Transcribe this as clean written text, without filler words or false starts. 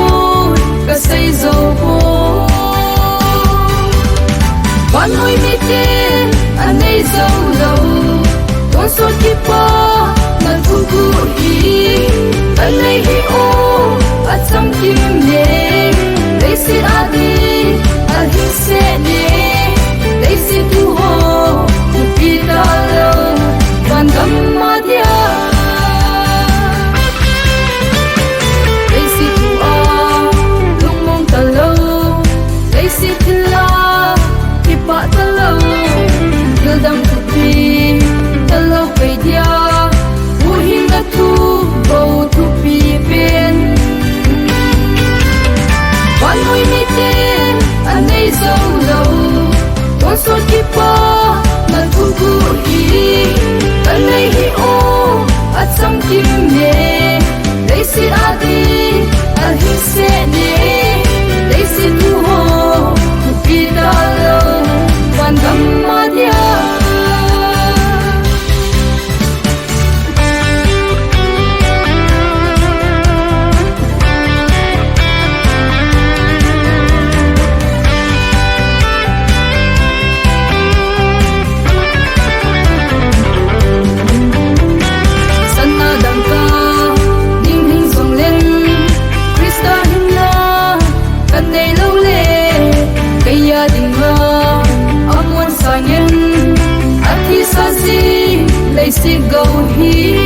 phun kasei joupoi vannoi miten anei joulou Tonsot kipah na thuguh hi anei hi o achamkim ne Leiset alhingset ne Leiset thupi talou Vangam madya Leiset lungmong talou Leiset thil kipah talou Lhungdim thupi talou dia uhin na thupi pen vannoi miten anei joulou Tonsot kipah na thuguh hi anei hi o achamkim ne Leiset alhingset ne Leiset thupi talou Vangam madya Leiset go hi